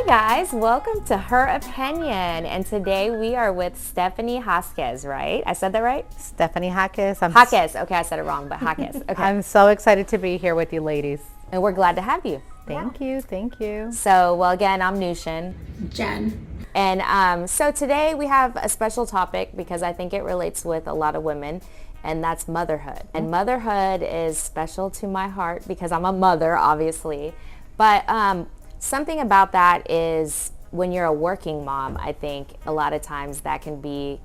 guys, welcome to Her Opinion, and today we are with Stephanie Hosquez, right? I said that right? Stephanie Hosquez. Hosquez. Okay, I said it wrong, but Hosquez. Okay. I'm so excited to be here with you ladies. And we're glad to have you. Thank you. So, well, again, I'm Nushin. Jen. And so today we have a special topic because I think it relates with a lot of women, and that's motherhood. And motherhood is special to my heart because I'm a mother, obviously. But something about that is when you're a working mom, I think a lot of times that can be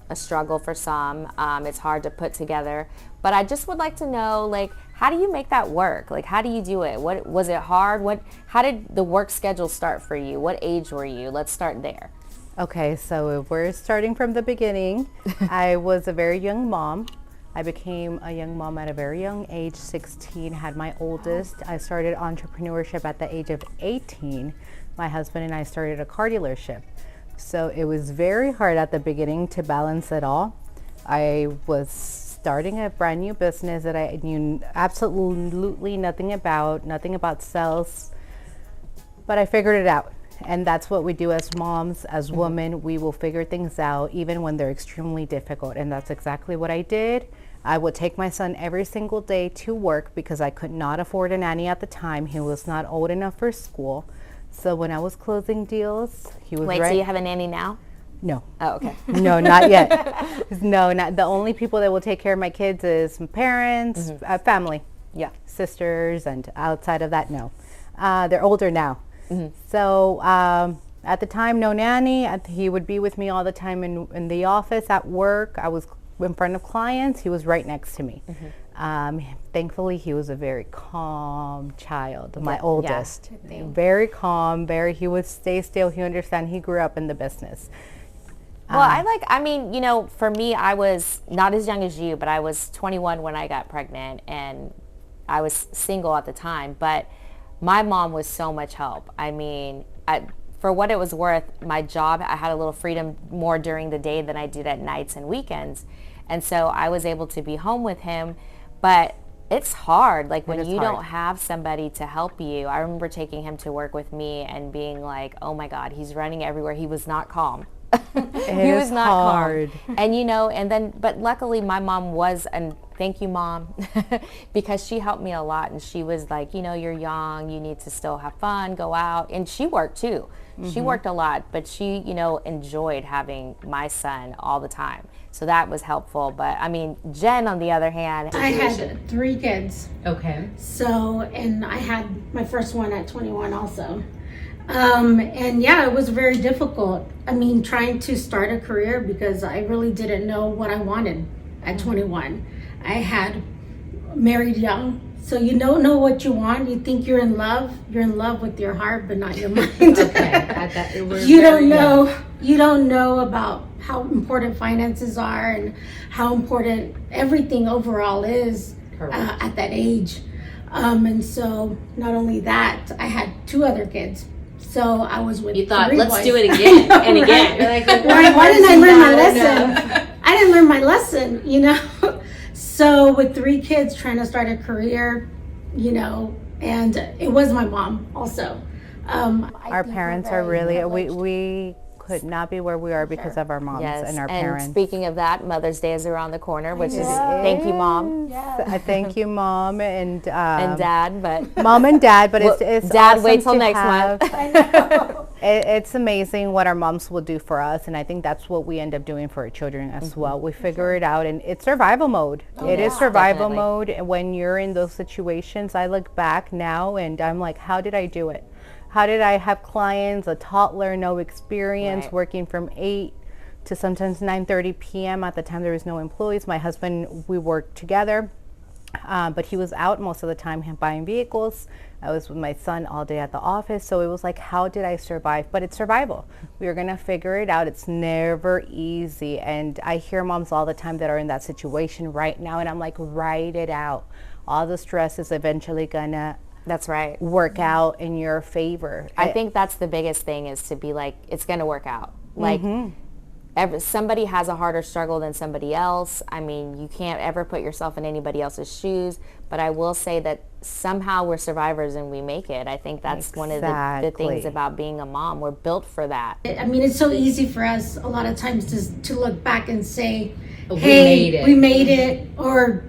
a struggle for some. It's hard to put together. But I just would like to know, like, how do you make that work? Like, how do you do it? What was it hard? How did the work schedule start for you? What age were you? Let's start there. Okay, so if we're starting from the beginning, I was a very young mom. I became a young mom at a very young age, 16, had my oldest. I started entrepreneurship at the age of 18. My husband and I started a car dealership. So it was very hard at the beginning to balance it all. I was starting a brand new business that I knew absolutely nothing about sales, but I figured it out. And that's what we do as moms, as women. We will figure things out even when they're extremely difficult. And that's exactly what I did. I would take my son every single day to work because I could not afford a nanny at the time. He was not old enough for school. So when I was closing deals, he was Wait, so you have a nanny now? No. Oh, okay. No, not yet. No, not the only people that will take care of my kids is my parents, family. Yeah, sisters, and outside of that, no. They're older now. So at the time, no nanny. He would be with me all the time in the office, at work. I was in front of clients. He was right next to me. Thankfully, he was a very calm child, my oldest. Yeah. Very calm, he would stay still. He understand. He grew up in the business. Well, for me, I was not as young as you, but I was 21 when I got pregnant, and I was single at the time. But my mom was so much help. I mean, for what it was worth, my job, I had a little freedom more during the day than I did at nights and weekends. And so I was able to be home with him. But it's hard, like when you don't have somebody to help you. I remember taking him to work with me and being like, oh my God, he's running everywhere. He was not calm. He was not hard. Calm. And but luckily my mom was, and thank you, Mom, because she helped me a lot. And she was like, you're young, you need to still have fun, go out. And she worked too. She worked a lot, but she, enjoyed having my son all the time. So that was helpful. But I mean, Jen, on the other hand, I had 3 kids. Okay. So, and I had my first one at 21 also. And yeah, it was very difficult. I mean, trying to start a career because I really didn't know what I wanted at 21. I had married young. So you don't know what you want. You think you're in love. You're in love with your heart, but not your mind. Okay. You don't know. You don't know about how important finances are and how important everything overall is at that age. And so not only that, I had 2 other kids. So I was with. You thought, 3 let's boys. do it again and again. You're like, why didn't I learn my lesson? I didn't learn my lesson, So with 3 kids trying to start a career, and it was my mom also. Our parents are really, we could not be where we are because of our moms and our parents. And speaking of that, Mother's Day is around the corner, which is thank you, Mom. Thank you, Mom and Dad, but Mom and Dad, but it's Dad. Awesome wait till next month. I know. It's amazing what our moms will do for us, and I think that's what we end up doing for our children as well. We figure it out, and it's survival mode. It is survival mode. When you're in those situations, I look back now and I'm like, how did I do it? How did I have clients, a toddler, no experience, working from 8 to sometimes 9:30 p.m. At the time, there was no employees. My husband, we worked together, but he was out most of the time buying vehicles. I was with my son all day at the office. So it was like, how did I survive? But it's survival. We are going to figure it out. It's never easy. And I hear moms all the time that are in that situation right now. And I'm like, write it out. All the stress is eventually going to work out in your favor. I think that's the biggest thing, is to be like, it's going to work out. Like, somebody has a harder struggle than somebody else. I mean, you can't ever put yourself in anybody else's shoes, but I will say that somehow we're survivors and we make it. I think that's one of the things about being a mom. We're built for that. I mean, it's so easy for us a lot of times to look back and say, hey, we made it, or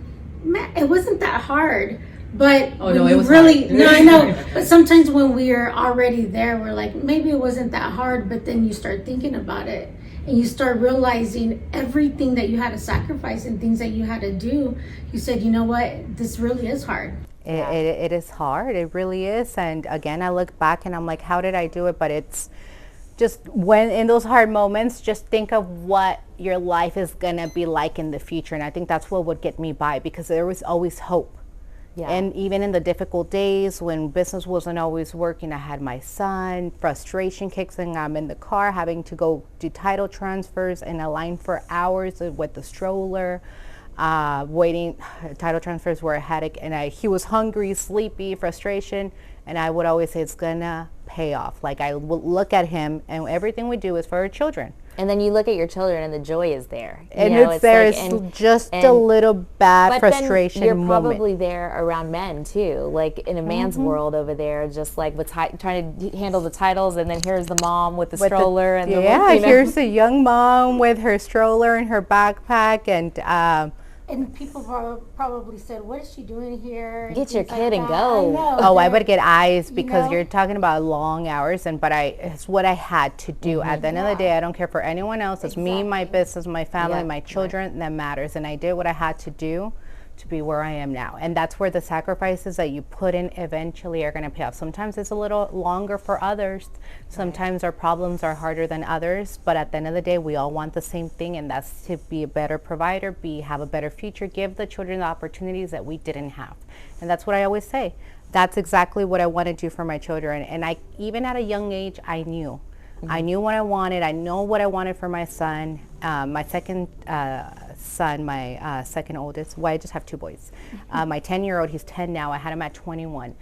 it wasn't that hard. But it was really hard. No, I know. But sometimes when we are already there, we're like, maybe it wasn't that hard, but then you start thinking about it and you start realizing everything that you had to sacrifice and things that you had to do. You said, you know what, this really is hard. It is hard. It really is. And again, I look back and I'm like, how did I do it? But it's just when in those hard moments, just think of what your life is going to be like in the future. And I think that's what would get me by, because there was always hope. Yeah. And even in the difficult days when business wasn't always working, I had my son, frustration kicks in, I'm in the car having to go do title transfers in a line for hours with the stroller, waiting. Title transfers were a headache, and he was hungry, sleepy, frustration, and I would always say it's gonna pay off. Like, I would look at him, and everything we do is for our children. And then you look at your children and the joy is there. And it's there. Like, it's just a little bad frustration then you're moment. probably there around men too, like in a man's world over there, just like with trying to handle the titles, and then here's the mom with the stroller. Here's a young mom with her stroller and her backpack, and people probably said, what is she doing here? Get your kid and go. I would get eyes because you're talking about long hours, but it's what I had to do. At the end of the day, I don't care for anyone else. It's me, my business, my family, my children, that matters. And I did what I had to do to be where I am now. And that's where the sacrifices that you put in eventually are going to pay off. Sometimes it's a little longer for others. Sometimes our problems are harder than others. But at the end of the day, we all want the same thing, and that's to be a better provider, have a better future, give the children the opportunities that we didn't have. And that's what I always say. That's exactly what I want to do for my children. And I, even at a young age, I knew. I knew what I wanted. I know what I wanted for my son. My second son, my second oldest. Well, I just have two boys. My 10-year-old, he's 10 now. I had him at 21.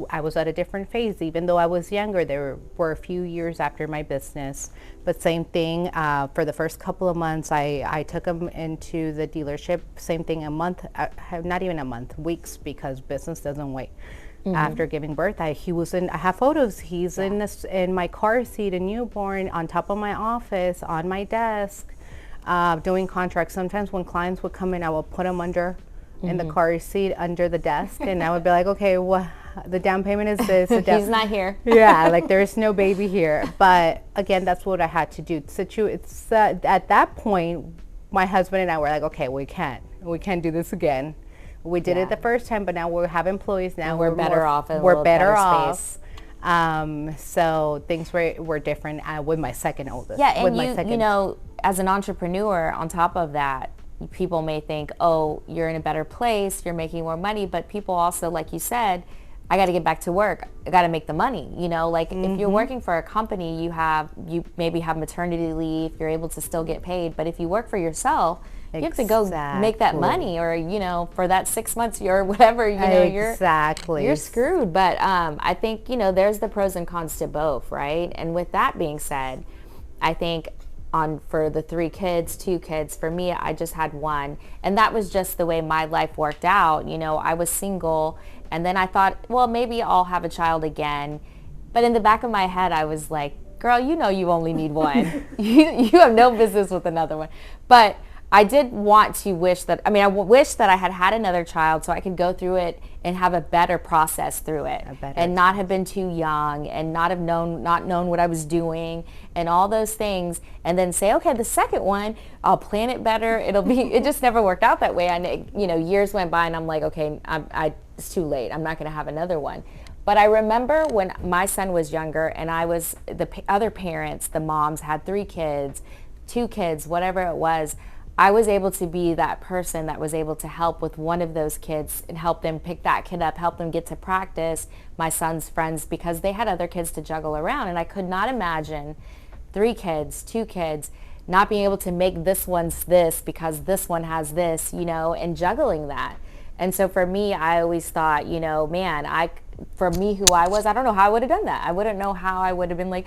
I was at a different phase. Even though I was younger, there were a few years after my business. But same thing, for the first couple of months, I took him into the dealership. Same thing, a month, not even a month, weeks, because business doesn't wait. After giving birth, I have photos. He's in my car seat, a newborn, on top of my office, on my desk, doing contracts. Sometimes when clients would come in, I would put him in the car seat under the desk, and I would be like, okay, the down payment is this. He's not here. Yeah, like there's no baby here. But again, that's what I had to do. It's at that point, my husband and I were like, okay, we can't do this again. We did it the first time, but now we have employees. Now and we're better off. We're better off. So things were different with my second oldest. Yeah, and you know, as an entrepreneur, on top of that, people may think, oh, you're in a better place, you're making more money, but people also, like you said, I got to get back to work. I got to make the money. You know, like if you're working for a company, you maybe have maternity leave, you're able to still get paid. But if you work for yourself, you have to go make that money, or, you know, for that 6 months or whatever, you know, you're screwed. But I think, you know, there's the pros and cons to both, right? And with that being said, I think for the 3 kids, 2 kids, for me, I just had one. And that was just the way my life worked out. You know, I was single, and then I thought, well, maybe I'll have a child again. But in the back of my head, I was like, girl, you know you only need one. you have no business with another one. But I did want to wish that I had another child so I could go through it and have a better process through it, and not have been too young, and not known what I was doing and all those things, and then say, okay, the second one, I'll plan it better. It just never worked out that way. And, you know, years went by and I'm like, okay, it's too late. I'm not going to have another one. But I remember when my son was younger and the other parents, the moms had 3 kids, 2 kids, whatever it was, I was able to be that person that was able to help with one of those kids and help them pick that kid up, help them get to practice, my son's friends, because they had other kids to juggle around. And I could not imagine 3 kids, 2 kids, not being able to make this one's this because this one has this, you know, and juggling that. And so for me, I always thought, you know, man, for me who I was, I don't know how I would have done that. I wouldn't know how I would have been like,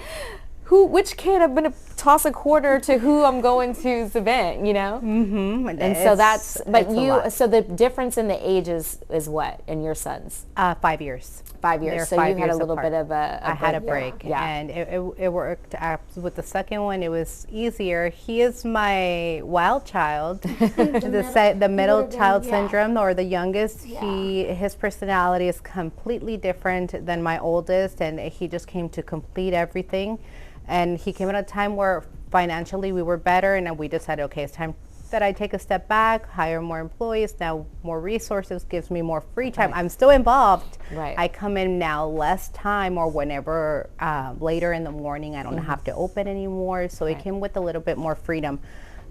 which kid I'm going to toss a quarter to who I'm going to's event, you know? Mm-hmm. And so so the difference in the ages is what in your sons? 5 years. 5 years. They're So 5 you had a years little apart. bit of a I had a break, Yeah. and it worked out. With the second one, it was easier. He is my wild child, the middle child syndrome, or the youngest. His personality is completely different than my oldest, and he just came to complete everything. And he came at a time where financially we were better, and then we decided, okay, it's time that I take a step back, hire more employees, now more resources, gives me more free time. I'm still involved. Right. I come in now less time, or whenever later in the morning I don't have to open anymore. So it came with a little bit more freedom.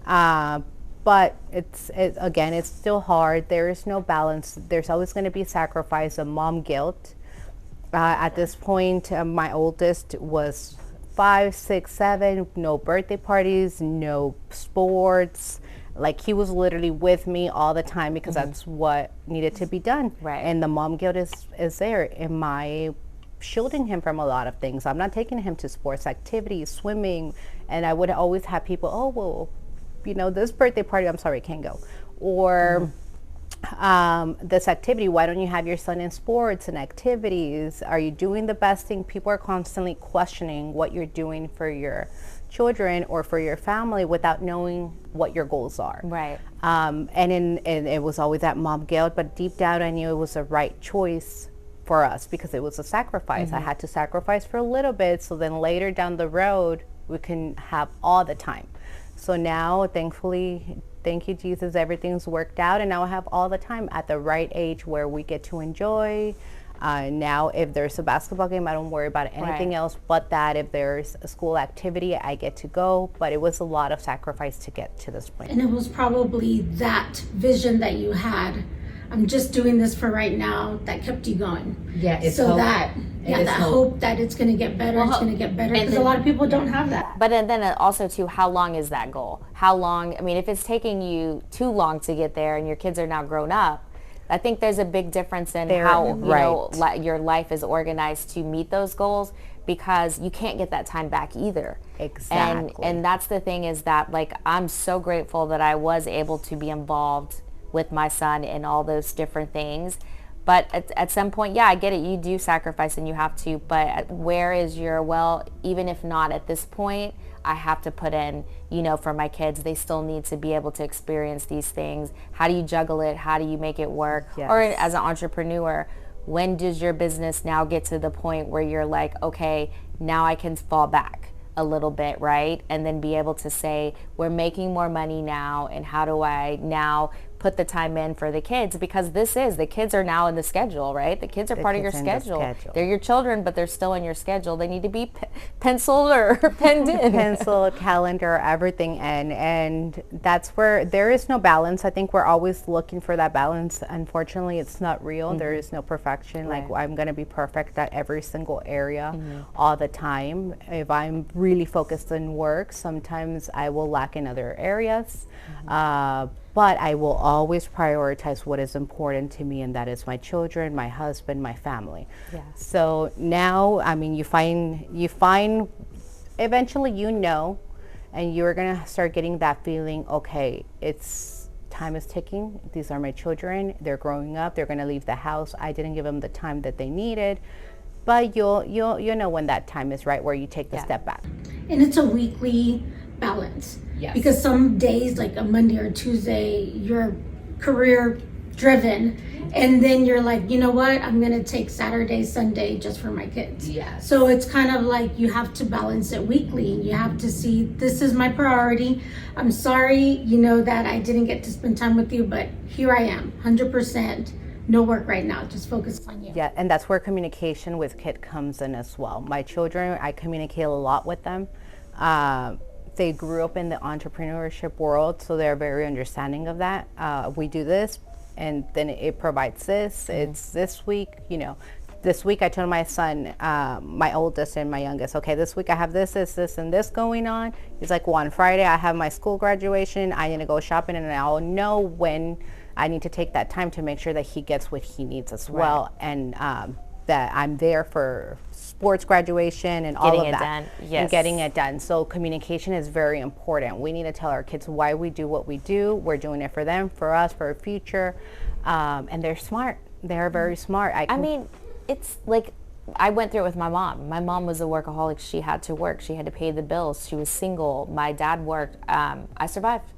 But it's still hard. There is no balance. There's always going to be sacrifice and mom guilt. At this point, my oldest was 5, 6, 7, no birthday parties, no sports. Like, he was literally with me all the time because that's what needed to be done. Right. And the mom guilt is there. Am I shielding him from a lot of things? I'm not taking him to sports activities, swimming. And I would always have people, oh, well, you know, this birthday party, I'm sorry, can't go. Or this activity, why don't you have your son in sports and activities? Are you doing the best thing? People are constantly questioning what you're doing for your children or for your family without knowing what your goals are. Right. And it was always that mom guilt, but deep down I knew it was the right choice for us because it was a sacrifice. I had to sacrifice for a little bit, so then later down the road we can have all the time. So now, thankfully, thank you, Jesus, everything's worked out, and now I have all the time at the right age where we get to enjoy. Now, if there's a basketball game, I don't worry about anything else but that. If there's a school activity, I get to go. But it was a lot of sacrifice to get to this point. And it was probably that vision that you had. I'm just doing this for right now that kept you going. Yeah, it's so hope. that hope that it's going to get better. It's going to get better because a lot of people don't have that. But then also too, how long is that goal? How long? I mean, if it's taking you too long to get there, and your kids are now grown up, I think there's a big difference in how your life is organized to meet those goals, because you can't get that time back either. Exactly. And that's the thing, is that, like, I'm so grateful that I was able to be involved with my son in all those different things. But at some point, I get it, you do sacrifice and you have to, but where is your, well, even if not at this point, I have to put in, for my kids, they still need to be able to experience these things. How do you juggle it? How do you make it work? Yes. Or as an entrepreneur, when does your business now get to the point where you're like, okay, now I can fall back a little bit, right? And then be able to say, we're making more money now, and how do I now put the time in for the kids? Because the kids are now in the schedule, right? The kids are part of your schedule. They're your children, but they're still in your schedule. They need to be penciled or penned in. Pencil, calendar, everything. And that's where there is no balance. I think we're always looking for that balance. Unfortunately, it's not real. There is no perfection. Right. Like, I'm going to be perfect at every single area all the time. If I'm really focused on work, sometimes I will lack in other areas. But I will always prioritize what is important to me, and that is my children, my husband, my family. Yes. So now, I mean, you find eventually, and you're gonna start getting that feeling, okay, time is ticking. These are my children. They're growing up. They're gonna leave the house. I didn't give them the time that they needed. But you'll know when that time is right, where you take the step back. And it's a weekly balance. Yes. Because some days, like a Monday or Tuesday, you're career driven, and then you're like, you know what, I'm gonna take Saturday, Sunday just for my kids. Yes. So it's kind of like you have to balance it weekly. You have to see, this is my priority. I'm sorry, that I didn't get to spend time with you, but here I am, 100%. No work right now, just focus on you. Yeah, and that's where communication with Kit comes in as well. My children, I communicate a lot with them. They grew up in the entrepreneurship world, so they're very understanding of that. We do this, and then it provides this. It's this week, This week I told my son, my oldest and my youngest, okay, this week I have this, and this going on. He's like, well, on Friday I have my school graduation. I need to go shopping, and I'll know when I need to take that time to make sure that he gets what he needs as well. And that I'm there for sports graduation and all Getting of it that. done. And Yes. getting it done. So communication is very important. We need to tell our kids why we do what we do. We're doing it for them, for us, for our future. And they're smart. They're very smart. I mean, it's like I went through it with my mom. My mom was a workaholic. She had to work. She had to pay the bills. She was single. My dad worked. I survived.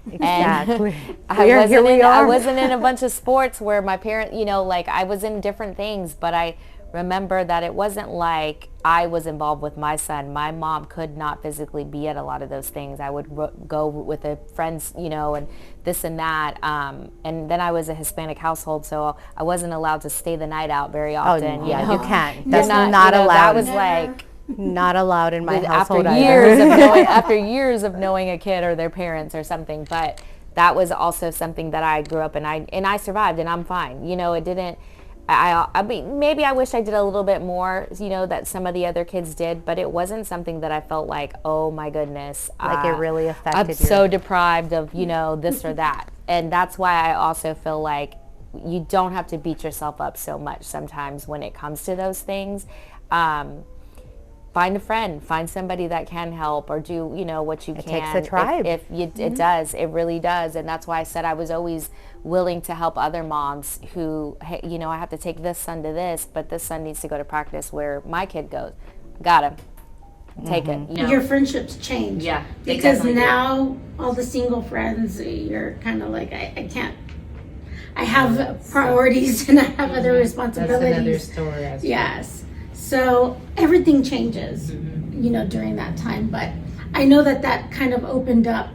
Exactly. And I wasn't in a bunch of sports where my parents, like I was in different things, but I remember that it wasn't like I was involved with my son. My mom could not physically be at a lot of those things. I would go with the friends, and this and that. And then I was a Hispanic household, so I wasn't allowed to stay the night out very often. You can't. You're That's not allowed. That was like not allowed in my household after years of knowing a kid or their parents or something. But that was also something that I grew up and I survived and I'm fine. It didn't. I mean, maybe I wish I did a little bit more, that some of the other kids did, but it wasn't something that I felt like, oh my goodness, like it really affected I'm you. so deprived of, this or that. And that's why I also feel like you don't have to beat yourself up so much sometimes when it comes to those things. Find a friend, find somebody that can help or do, what you can. It takes a tribe. It does, it really does. And that's why I said I was always willing to help other moms who, hey, I have to take this son to this, but this son needs to go to practice where my kid goes. Got him. Take it. Your friendships change. Yeah. Because now all the single friends, you're kind of like, I can't. I have priorities and I have other responsibilities. That's another story. Yes. So everything changes, during that time. But I know that kind of opened up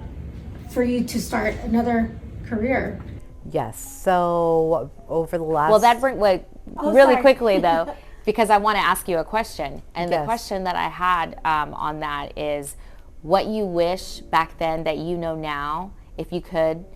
for you to start another career. Yes. So over the last. Well, that really quickly though, because I want to ask you a question, and the question that I had on that is, what you wish back then that you know now, if you could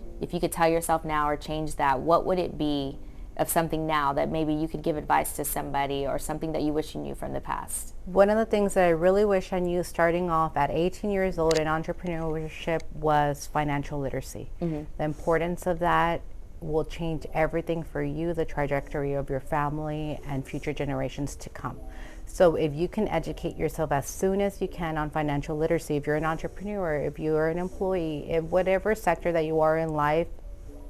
tell yourself now or change that, what would it be? Of something now that maybe you could give advice to somebody or something that you wish you knew from the past? One of the things that I really wish I knew starting off at 18 years old in entrepreneurship was financial literacy. The importance of that will change everything for you, the trajectory of your family and future generations to come. So if you can educate yourself as soon as you can on financial literacy, if you're an entrepreneur, if you're an employee, in whatever sector that you are in life,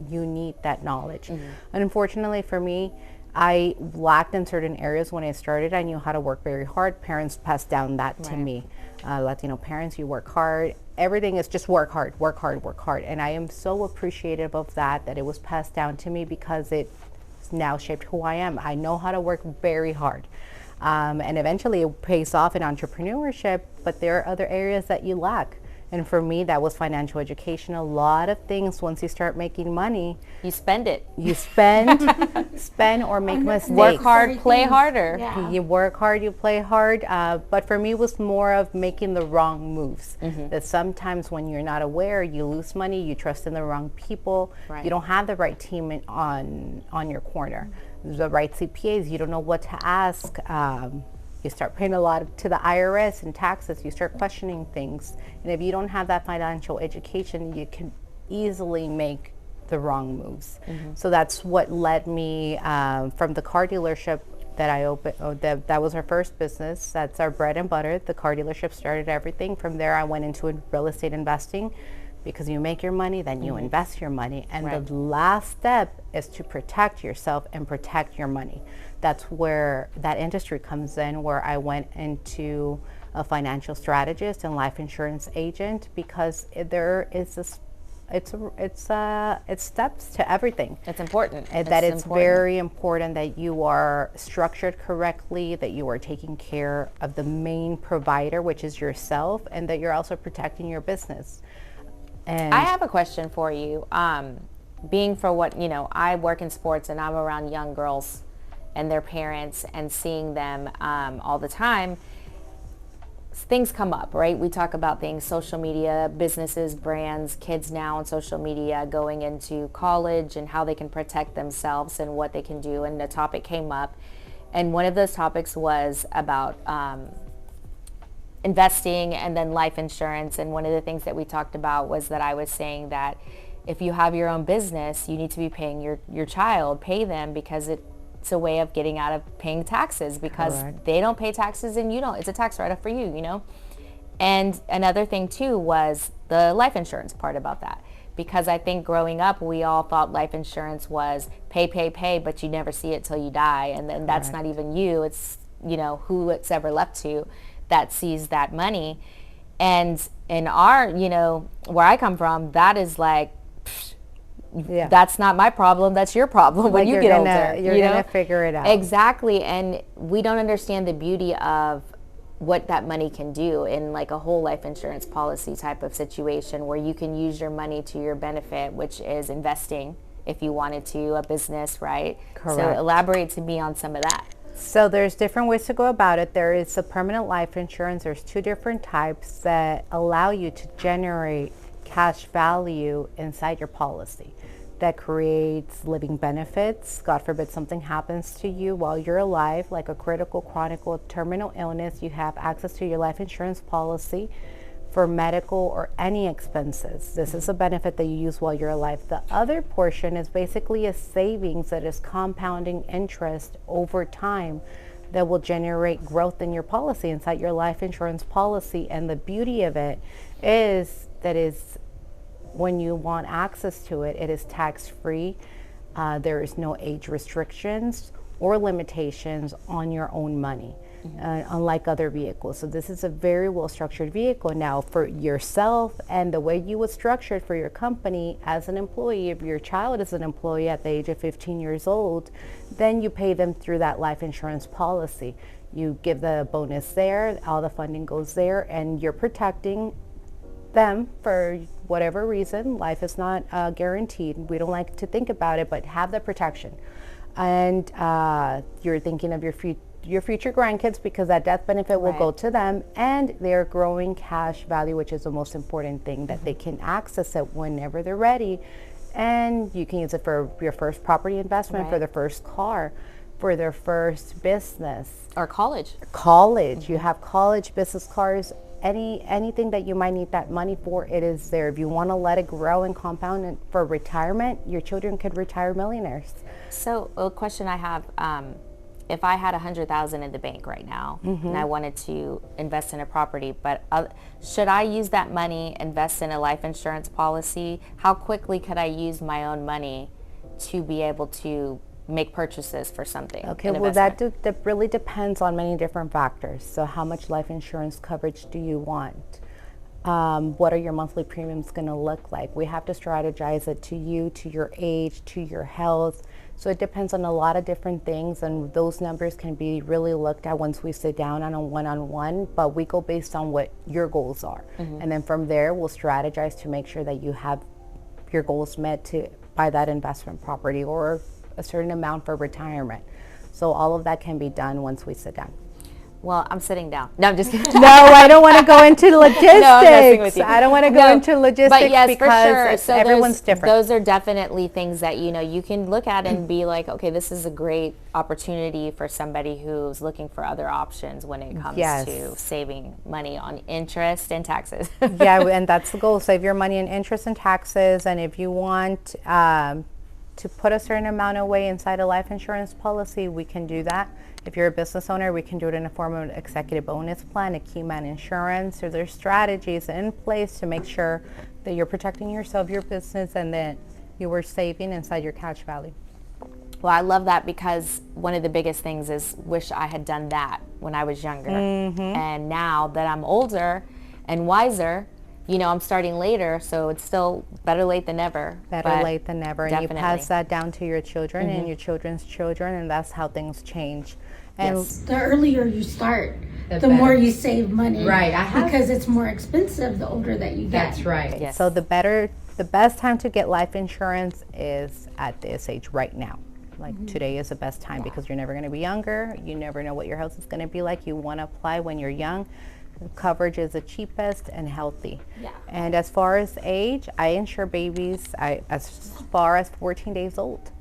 you need that knowledge. And unfortunately for me, I lacked in certain areas when I started. I knew how to work very hard. Parents passed down that to me. Latino parents, you work hard. Everything is just work hard, work hard, work hard. And I am so appreciative of that it was passed down to me because it's now shaped who I am. I know how to work very hard. And eventually it pays off in entrepreneurship, but there are other areas that you lack. And for me, that was financial education. A lot of things, once you start making money, You spend it. you spend or make mistakes. Work hard, play harder. Yeah. You work hard, you play hard. But for me, it was more of making the wrong moves. That sometimes when you're not aware, you lose money, you trust in the wrong people. Right. You don't have the right team on your corner. The right CPAs, you don't know what to ask. You start paying a lot to the IRS and taxes. You start questioning things. And if you don't have that financial education, you can easily make the wrong moves. So that's what led me from the car dealership that I opened. That was our first business. That's our bread and butter. The car dealership started everything. From there, I went into real estate investing. Because you make your money, then you invest your money. And the last step is to protect yourself and protect your money. That's where that industry comes in, where I went into a financial strategist and life insurance agent, because there is it's steps to everything. It's important. It's very important that you are structured correctly, that you are taking care of the main provider, which is yourself, and that you're also protecting your business. And I have a question for you. Being for what, I work in sports and I'm around young girls and their parents and seeing them all the time. Things come up, right? We talk about things, social media, businesses, brands, kids now on social media, going into college and how they can protect themselves and what they can do. And the topic came up. And one of those topics was about investing and then life insurance. And one of the things that we talked about was that I was saying that if you have your own business, you need to be paying your child, pay them, because it's a way of getting out of paying taxes because Correct. they don't pay taxes and you don't. It's a tax write-off for you, you know? And another thing too was the life insurance part about that. Because I think growing up, we all thought life insurance was pay, but you never see it till you die. And then that's not even you. It's, you know, who it's ever left to that sees that money. And in our, you know, where I come from, that is like, that's not my problem. That's your problem when you get older. You're going to figure it out. Exactly. And we don't understand the beauty of what that money can do in like a whole life insurance policy type of situation where you can use your money to your benefit, which is investing if you wanted to, a business, right? Correct. So elaborate to me on some of that. So there's different ways to go about it. There is a permanent life insurance. There's two different types that allow you to generate cash value inside your policy that creates living benefits. God forbid something happens to you while you're alive, like a critical, chronic, or terminal illness, you have access to your life insurance policy for medical or any expenses. This is a benefit that you use while you're alive. The other portion is basically a savings that is compounding interest over time that will generate growth in your policy inside your life insurance policy. And the beauty of it is that is when you want access to it, it is tax-free. There is no age restrictions or limitations on your own money, unlike other vehicles. So this is a very well-structured vehicle. Now, for yourself and the way you would structure it for your company as an employee, if your child is an employee at the age of 15 years old, then you pay them through that life insurance policy. You give the bonus there, all the funding goes there, and you're protecting them for whatever reason. Life is not guaranteed. We don't like to think about it, but have the protection. And you're thinking of your future grandkids because that death benefit will go to them, and their growing cash value, which is the most important thing, that they can access it whenever they're ready. And you can use it for your first property investment, for their first car, for their first business. Or college. You have college, business cars, anything that you might need that money for, it is there. If you want to let it grow and compound and for retirement, your children could retire millionaires. So a question I have, if I had $100,000 in the bank right now and I wanted to invest in a property, but should I use that money, invest in a life insurance policy? How quickly could I use my own money to be able to make purchases for something? Okay, well that really depends on many different factors. So how much life insurance coverage do you want? What are your monthly premiums going to look like? We have to strategize it to you, to your age, to your health. So it depends on a lot of different things, and those numbers can be really looked at once we sit down on a one-on-one, but we go based on what your goals are. And then from there, we'll strategize to make sure that you have your goals met to buy that investment property or a certain amount for retirement. So all of that can be done once we sit down. Well, I'm sitting down. No, I'm just kidding. No, I don't want to go into logistics. No, I'm messing with you. I don't want to go into logistics, but yes, because for sure. Everyone's different. Those are definitely things that, you know, you can look at and be like, okay, this is a great opportunity for somebody who's looking for other options when it comes to saving money on interest and taxes. Yeah, and that's the goal. Save your money in interest and taxes. And if you want to put a certain amount away inside a life insurance policy, we can do that. If you're a business owner, we can do it in a form of an executive bonus plan, a key man insurance. So there's strategies in place to make sure that you're protecting yourself, your business, and that you were saving inside your cash value. Well, I love that, because one of the biggest things is wish I had done that when I was younger. And now that I'm older and wiser, you know, I'm starting later, so it's still better late than never. Better late than never. And definitely. you pass that down to your children and your children's children, and that's how things change. And the earlier you start, the more you save money. Right. Because it's more expensive the older that you get. That's right. Yes. So the best time to get life insurance is at this age right now. Like today is the best time, because you're never going to be younger. You never know what your health is going to be like. You want to apply when you're young. Coverage is the cheapest and healthy. Yeah. And as far as age, I insure babies as far as 14 days old.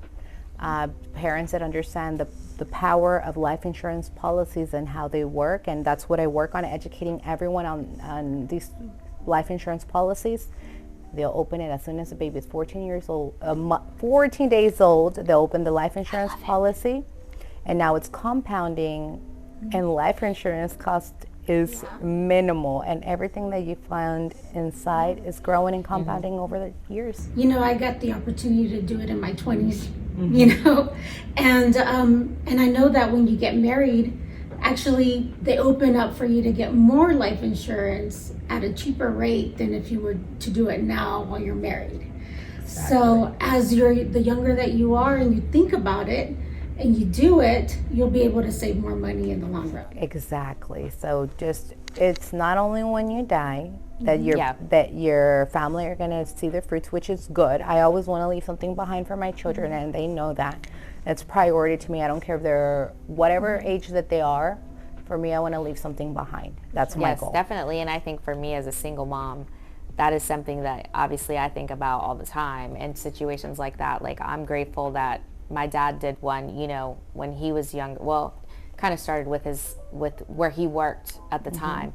Parents that understand the power of life insurance policies and how they work, and that's what I work on, educating everyone on these life insurance policies. They'll open it as soon as the baby is 14 years old, 14 days old. They'll open the life insurance policy. and now it's compounding, and life insurance cost is minimal, and everything that you find inside is growing and compounding over the years. You know, I got the opportunity to do it in my 20s, you know, and I know that when you get married, actually they open up for you to get more life insurance at a cheaper rate than if you were to do it now while you're married. Exactly. So as the younger that you are and you think about it and you do it, you'll be able to save more money in the long run. Exactly. So just, it's not only when you die that that your family are going to see the fruits, which is good. I always want to leave something behind for my children, and they know that. It's priority to me. I don't care if they're whatever age that they are. For me, I want to leave something behind. That's my goal. Yes, definitely. And I think for me as a single mom, that is something that obviously I think about all the time in situations like that. Like, I'm grateful that my dad did one, you know, when he was younger. Well, kind of started with where he worked at the time.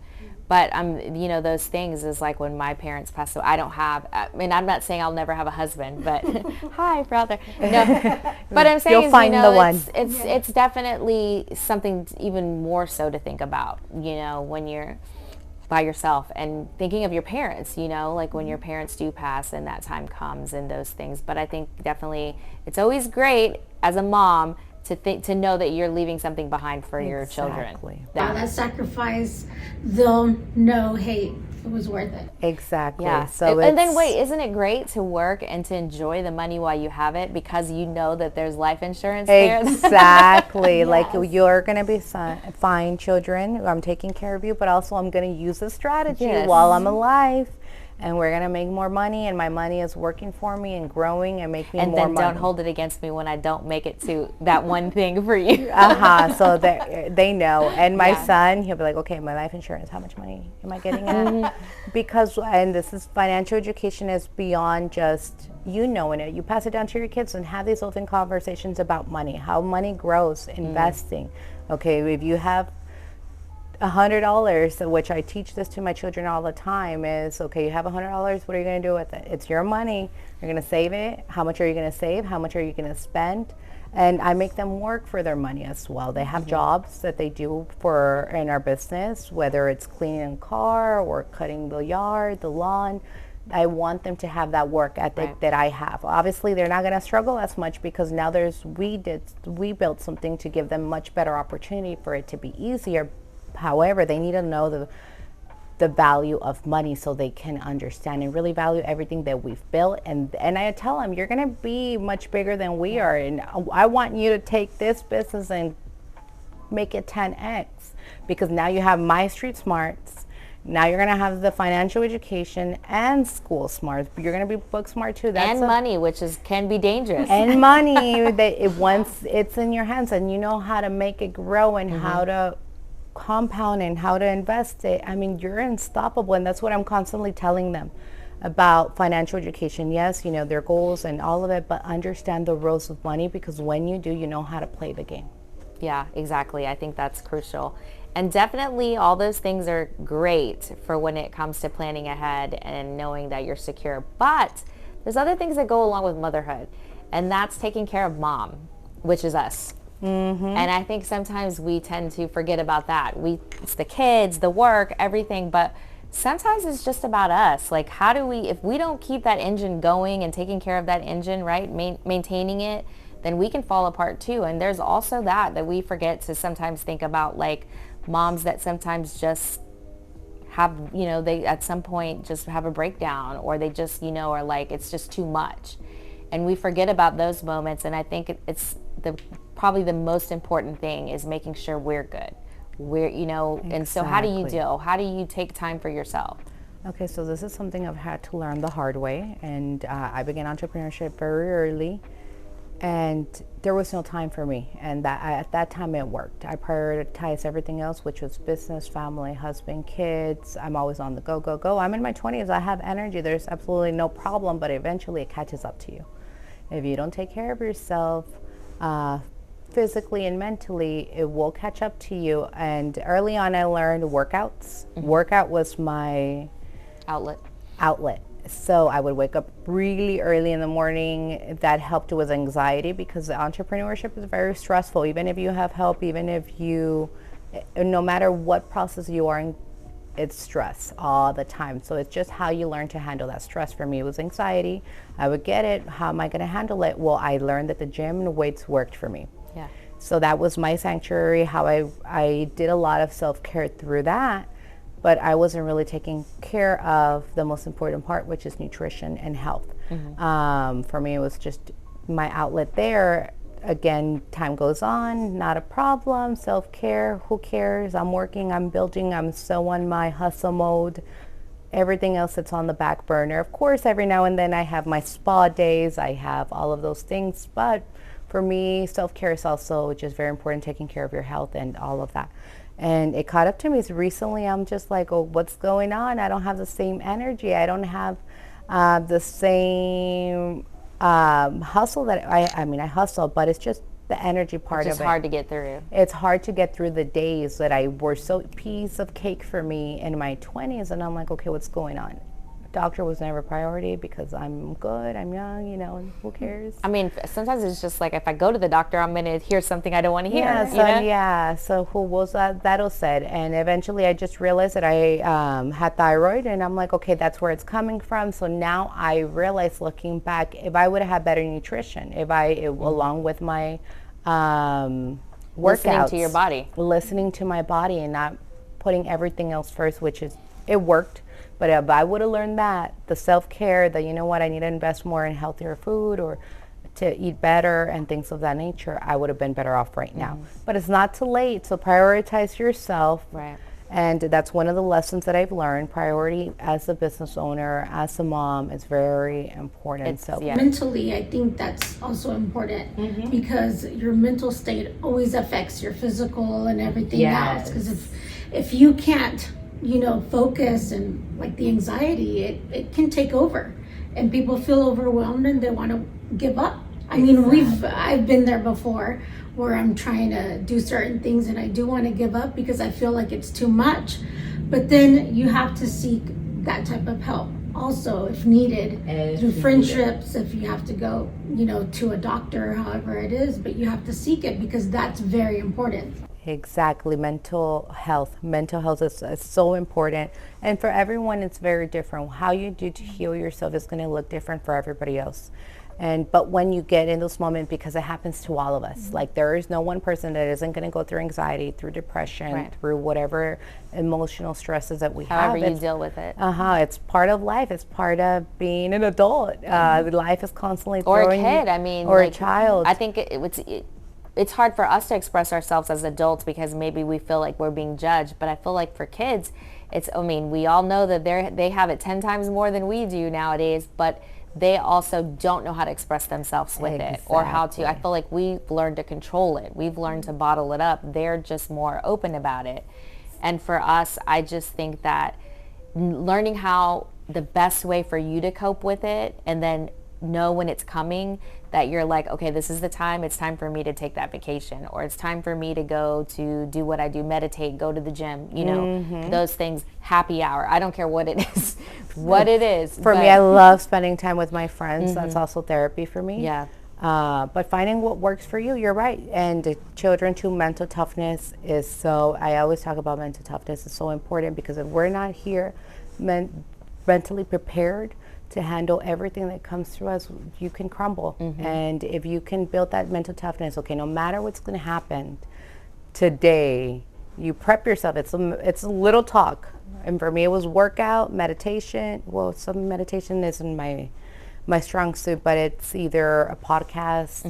But you know, those things is like when my parents passed away. I mean, I'm not saying I'll never have a husband, but hi, brother. No, but I'm saying You'll find the one. It's definitely something even more so to think about. You know, when you're by yourself and thinking of your parents. You know, like when your parents do pass and that time comes and those things. But I think definitely it's always great as a mom to know that you're leaving something behind for your children. That sacrifice, they'll know, hey, it was worth it. Exactly. Yeah. So and then wait, isn't it great to work and to enjoy the money while you have it because you know that there's life insurance there? Exactly. Yes. Like, you're going to be fine, children. I'm taking care of you, but also I'm going to use this strategy while I'm alive. And we're going to make more money, and my money is working for me and growing and making more money. And then don't hold it against me when I don't make it to that one thing for you. So they know. And my son, he'll be like, okay, my life insurance, how much money am I getting at? Because, and this is financial education is beyond just you knowing it. You pass it down to your kids and have these open conversations about money, how money grows, investing. Okay, if you have $100, which I teach this to my children all the time, is okay, you have $100, what are you going to do with it? It's your money. You're going to save it. How much are you going to save? How much are you going to spend? And I make them work for their money as well. They have jobs that they do in our business, whether it's cleaning a car or cutting the yard, the lawn. I want them to have that work ethic that I have. Obviously, they're not going to struggle as much because now we built something to give them much better opportunity for it to be easier. However, they need to know the value of money so they can understand and really value everything that we've built. And I tell them, you're going to be much bigger than we are. And I want you to take this business and make it 10x, because now you have my street smarts. Now you're going to have the financial education and school smarts. But you're going to be book smart too. And money, which can be dangerous. And money, once it's in your hands and you know how to make it grow and how to compound and how to invest it, I mean, you're unstoppable. And that's what I'm constantly telling them about financial education. Yes, you know, their goals and all of it, but understand the rules of money, because when you do, you know how to play the game. Yeah, exactly. I think that's crucial. And definitely all those things are great for when it comes to planning ahead and knowing that you're secure. But there's other things that go along with motherhood, and that's taking care of mom, which is us. And I think sometimes we tend to forget about that. It's the kids, the work, everything, but sometimes it's just about us. Like, if we don't keep that engine going and taking care of that engine, right, maintaining it, then we can fall apart too. And there's also that we forget to sometimes think about, like moms that sometimes just have, you know, they at some point just have a breakdown, or they just, you know, are like, it's just too much. And we forget about those moments. And I think it's probably the most important thing is making sure we're good. You know, and so how do you deal? How do you take time for yourself? Okay, so this is something I've had to learn the hard way. And I began entrepreneurship very early. And there was no time for me. And at that time it worked. I prioritized everything else, which was business, family, husband, kids. I'm always on the go, go, go. I'm in my 20s. I have energy. There's absolutely no problem, but eventually it catches up to you. If you don't take care of yourself, physically and mentally, it will catch up to you. And early on I learned workouts. Workout was my outlet. So I would wake up really early in the morning. That helped with anxiety because the entrepreneurship is very stressful. Even if you have help, even if you, no matter what process you are in, it's stress all the time. So it's just how you learn to handle that stress. For me, it was anxiety. I would get it. How am I going to handle it? Well, I learned that the gym and weights worked for me. Yeah. So that was my sanctuary, how I did a lot of self-care through that, but I wasn't really taking care of the most important part, which is nutrition and health. For me, it was just my outlet there. Again, time goes on, not a problem, self-care, who cares? I'm working, I'm building, I'm so on my hustle mode. Everything else that's on the back burner. Of course, every now and then I have my spa days, I have all of those things, but for me, self-care is also just very important, taking care of your health and all of that. And it caught up to me recently. I'm just like, oh, what's going on? I don't have the same energy. I don't have the same hustle that I mean, I hustle, but it's just the energy part of it. It's just hard to get through. It's hard to get through the days that I were so piece of cake for me in my 20s. And I'm like, okay, what's going on? Doctor was never a priority because I'm good, I'm young, you know, and who cares? I mean, sometimes it's just like if I go to the doctor, I'm going to hear something I don't want to hear. Yeah, you so, know? yeah, so who was that was said. And eventually I just realized that I had thyroid, and I'm like, okay, that's where it's coming from. So now I realize, looking back, if I would have had better nutrition, along with my workouts. Listening to your body. Listening to my body and not putting everything else first, which is, it worked. But if I would have learned that, the self-care, that, you know what, I need to invest more in healthier food or to eat better and things of that nature, I would have been better off right now. But it's not too late, so prioritize yourself. Right. And that's one of the lessons that I've learned. Priority as a business owner, as a mom, is very important. Mentally, I think that's also important because your mental state always affects your physical and everything else. Because if you can't, you know, focus, and like the anxiety, it can take over, and people feel overwhelmed and they want to give up. I mean, I've been there before, where I'm trying to do certain things and I do want to give up because I feel like it's too much. But then you have to seek that type of help also if needed, through friendships, if you have to go, you know, to a doctor, however it is, but you have to seek it because that's very important. Exactly. Mental health is so important, and for everyone it's very different. How you do to heal yourself is going to look different for everybody else. But when you get in those moments, because it happens to all of us, like there is no one person that isn't going to go through anxiety, through depression, through whatever emotional stresses that we have. However you deal with it. It's part of life. It's part of being an adult. Life is constantly or throwing a kid. I mean, or like, a child. I think it's hard for us to express ourselves as adults because maybe we feel like we're being judged. But I feel like for kids, we all know that they have it 10 times more than we do nowadays, but they also don't know how to express themselves with it or how to. I feel like we've learned to control it. We've learned to bottle it up. They're just more open about it. And for us, I just think that learning how the best way for you to cope with it, and then know when it's coming, that you're like, okay, this is the time, it's time for me to take that vacation, or it's time for me to go to do what I do, meditate, go to the gym, you know, those things, happy hour, I don't care what it is, For me, I love spending time with my friends. That's also therapy for me. Yeah. But finding what works for you, you're right. And children too, mental toughness is so, I always talk about mental toughness is so important, because if we're not here mentally prepared to handle everything that comes through us, you can crumble. And if you can build that mental toughness, okay, no matter what's going to happen today, you prep yourself. It's a little talk. And for me, it was workout, meditation. Well, some meditation isn't my strong suit, but it's either a podcast,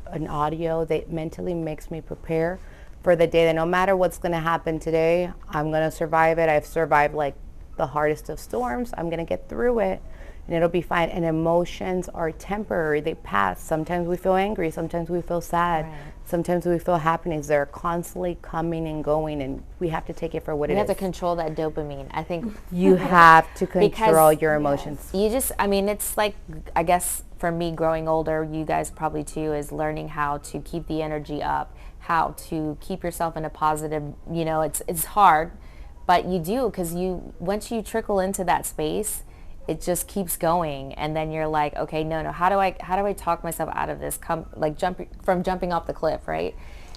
an audio that mentally makes me prepare for the day, that no matter what's going to happen today, I'm going to survive it. I've survived like the hardest of storms. I'm going to get through it and it'll be fine. And emotions are temporary. They pass. Sometimes we feel angry. Sometimes we feel sad. Right. Sometimes we feel happiness. They're constantly coming and going, and we have to take it for what it is. You have to control that dopamine. I think you have to control your emotions. You just, I mean, it's like, I guess for me growing older, you guys probably too, is learning how to keep the energy up, how to keep yourself in a positive, you know, it's hard. But you do, because once you trickle into that space, it just keeps going, and then you're like, okay, no, how do I talk myself out of this, jumping off the cliff, right?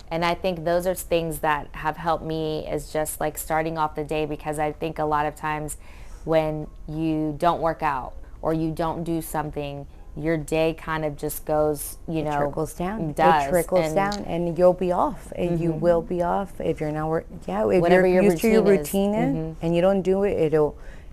And I think those are things that have helped me, is just like starting off the day, because I think a lot of times when you don't work out or you don't do something, your day kind of just goes, it trickles down. Does. It trickles down, and you'll be off, and you will be off if you're not if Whatever you're your used to your routine is. routine and you don't do it,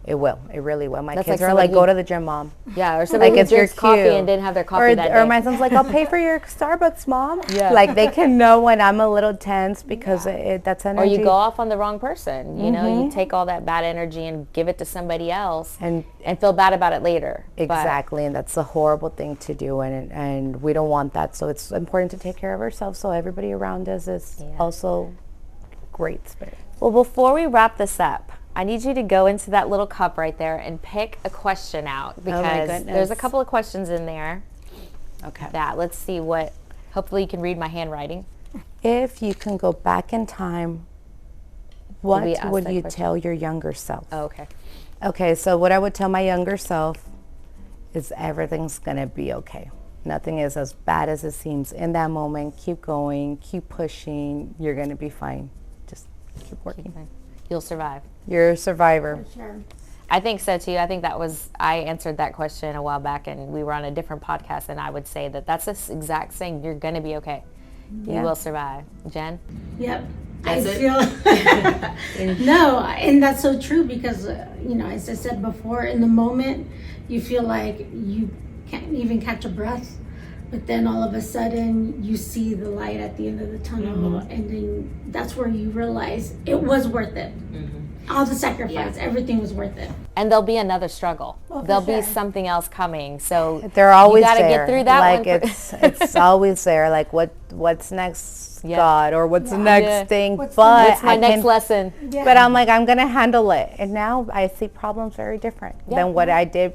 it will. It really will. My That's kids like are like, somebody go to the gym, Mom. Yeah, or somebody Like, who it's your drinks coffee cue. and didn't have their coffee that day. Or my son's like, I'll pay for your Starbucks, Mom. Yeah. Like, they can know when I'm a little tense because that's energy. Or you go off on the wrong person. You know, you take all that bad energy and give it to somebody else and feel bad about it later. Exactly, and that's a horrible thing to do, and we don't want that. So it's important to take care of ourselves, so everybody around us is also great spirit. Well, before we wrap this up, I need you to go into that little cup right there and pick a question out, because there's a couple of questions in there. Okay. Let's see what, hopefully you can read my handwriting. If you can go back in time, what would you tell your younger self? Oh, okay. Okay, so what I would tell my younger self is everything's going to be okay. Nothing is as bad as it seems in that moment. Keep going, keep pushing. You're going to be fine. Just keep working. You'll survive. You're a survivor. For sure. I think so too. I think I answered that question a while back, and we were on a different podcast, and I would say that's the exact saying. You're going to be okay. You will survive. Jen? Yep. That's I feel no, and that's so true, because as I said before, in the moment you feel like you can't even catch a breath, but then all of a sudden you see the light at the end of the tunnel, and then that's where you realize it was worth it. All the sacrifice, everything was worth it. And there'll be another struggle. Well, There'll sure. be something else coming. So they're always you gotta there. get through that like one. it's always there. Like what's next, God, or what's the next thing? What's but my next lesson. Yeah. But I'm like, I'm gonna handle it. And now I see problems very different than what I did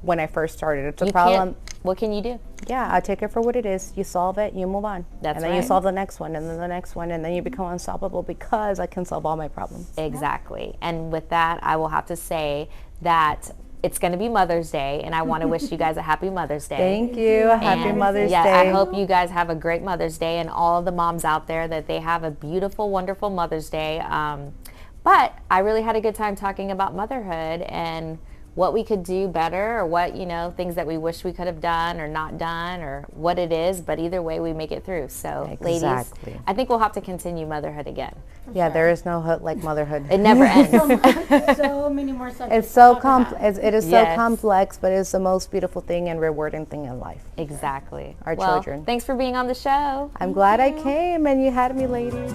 when I first started. It's a problem. What can you do? Yeah, I take it for what it is. You solve it, you move on. That's and then you right. solve the next one, and then the next one, and then you become unstoppable because I can solve all my problems. Exactly. And with that, I will have to say that it's going to be Mother's Day, and I want to wish you guys a happy Mother's Day. Thank you. Happy Mother's Day. I hope you guys have a great Mother's Day, and all of the moms out there, that they have a beautiful, wonderful Mother's Day. But I really had a good time talking about motherhood and what we could do better, or what, things that we wish we could have done or not done, or what it is. But either way, we make it through. So ladies, I think we'll have to continue motherhood again. Yeah, there is no hood like motherhood. It never ends. So many more subjects. It's so complex. It is so complex, but it's the most beautiful thing and rewarding thing in life. Exactly. Our children. Thanks for being on the show. I'm glad I came and you had me, ladies.